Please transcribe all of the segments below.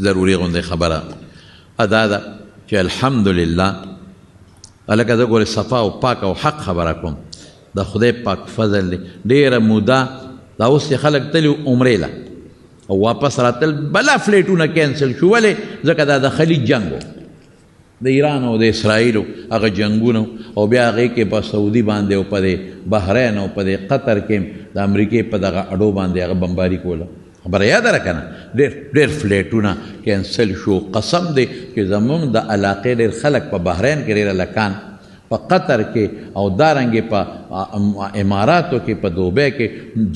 ضروري غوندې خبره ادا ده چې الحمدلله هلکه زه ګورې صفا او پاک او حق خبره کوم د خدای پاک فضل دی ډېره موده دا اوس چې خلک تلي عمرې له او واپس راتل بلا فلیټونه کینسل شو ولې ځکه دا د خلیج جنګ و د ایران او د اسرائیلو هغه جنګونه او بیا هغې کې په سعودي باندې او په د بحرین او په د قطر کې د امریکې په دغه اډو باندې هغه بمباري کوله خبره یاده ده که نه ډېر فلیټونه کینسل شو قسم دی چې زمونږ د علاقې ډېر خلک په بحرین کې ډېر هلکان په قطر کې او دارنګې په اماراتو کې په دوبۍ کې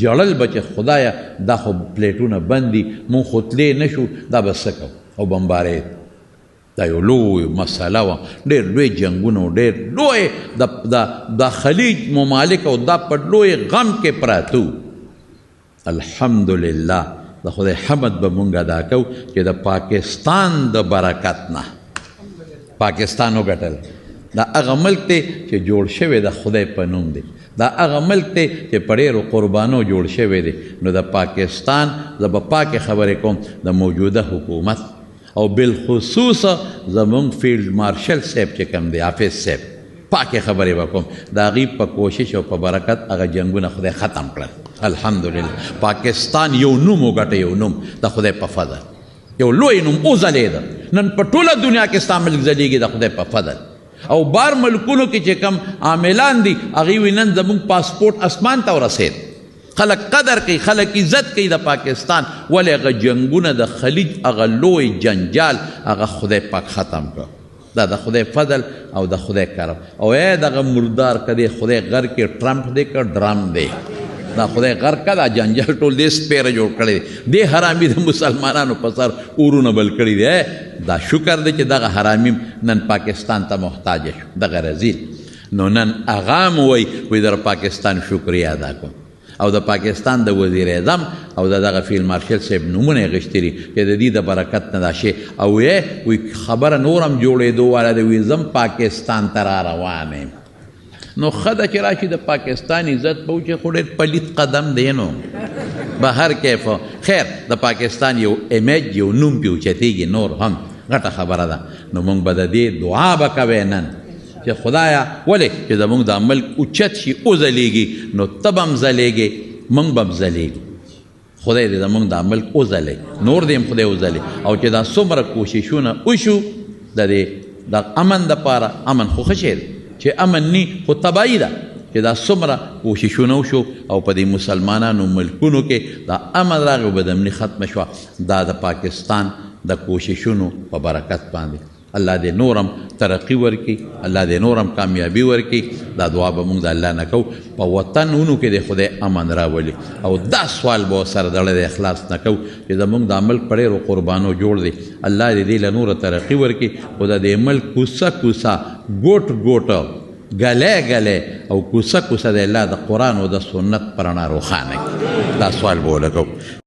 جړل به چې خدایه دا خو پلیټونه بند دي مونږ خو تللی نه شو دا به څه کوو او بمبارۍ دا یو لوی مسله وه ډېر لوی جنګونه و ډېر لوی د خلیج ممالک او دا په لوی غم کې پراته وو الحمدلله د خدای حمد به مونږ ادا کوو چې د پاکستان د برکت نه پاکستان وګټل دا هغه ملک دی چې جوړ شوی د خدای په نوم دی دا هغه ملک دی چې په ډېرو قربانو جوړ شوی دی نو د پاکستان زه به پاکې خبرې کوم د موجوده حکومت او بالخصوص زمونږ فیلډ مارشل صاحب چې کوم دی حافظ صاحب پاکې خبرې به کوم د هغې په کوشش او په برکت هغه جنګونه خدای ختم کړل الحمدلله پاکستان یو نوم وګټه یو نوم د خدای په فضل یو لوی نوم وځلېده نن په ټوله دنیا کې ستا ملک ځلیږي د خدای په فضل او بار ملکونو کې چې کم عاملان دي هغوی وایي نن زموږ پاسپورټ اسمان ته ورسېد خلک قدر کوي خلک عزت کوي د پاکستان ولې هغه جنګونه د خلیج هغه لوی جنجال هغه خدای پاک ختم کړ دا د خدای فضل او د خدای کرم او دغه مردار که دی خدای غر کې ټرمپ دی که ډرم دی دا خدای غر که دا جنجال ټول دې سپیره جوړ کړی دی دې حرامي د مسلمانانو په سر اورونه بل کړي دی دا شکر دی چې دغه حرامي نن پاکستان ته محتاجه شو دغه رزیل نو نن هغه هم وایي در پاکستان شکریه ادا کوم او د پاکستان د وزیر اعظم او دغه فیلډ مارشل صاحب نومونه یې غوښتي دي چې د دې د برکت نه دا شی او وایي خبره نور هم جوړېدو واله ده وایي زم پاکستان ته را روان یم نو ښه ده چې راشي د پاکستان عزت به وچې خو ډېر پلیت قدم دی نو به هر کیف خیر د پاکستان یو امیج یو نوم پې اوچتېږي نور هم غټه خبره ده نو موږ به د دې دعا به کوې نن چې خدایا ولې چې زمونږ دا ملک اوچت شي وځلیږي نو ته به هم ځلیږې موږ به هم ځلیږو خدای دې زمونږ دا ملک وځلی نور دې هم خدای وځلی او چې دا څومره کوششونه وشو د امن دپاره امن خو ښه شی دی چې امن نی خو تباهي ده چې دا څومره کوششونه وشو او په دې مسلمانانو ملکونو کې دا امن راغی او بدامني ختمه شوه دا د پاکستان د کوششونو په برکت باندې الله دې نورم ترقی ورکي الله دې نورم کامیابی ورکي دا دعا به موږ د الله نه کوو په وطنونو کې د خدای امن راولي او دا سوال به ورسره دړی د اخلاص نه کوو چې زموږ دا ملک په ډېرو قربانو جوړ دی الله دې دې له نوره ترقی ورکي خو د دې ملک کوڅه کوڅه ګوټ ګوټه ګلی ګلی او کوڅه کوڅه د الله د قرآن او د سنت په رڼا روښانه کړي دا سوال به ولګوو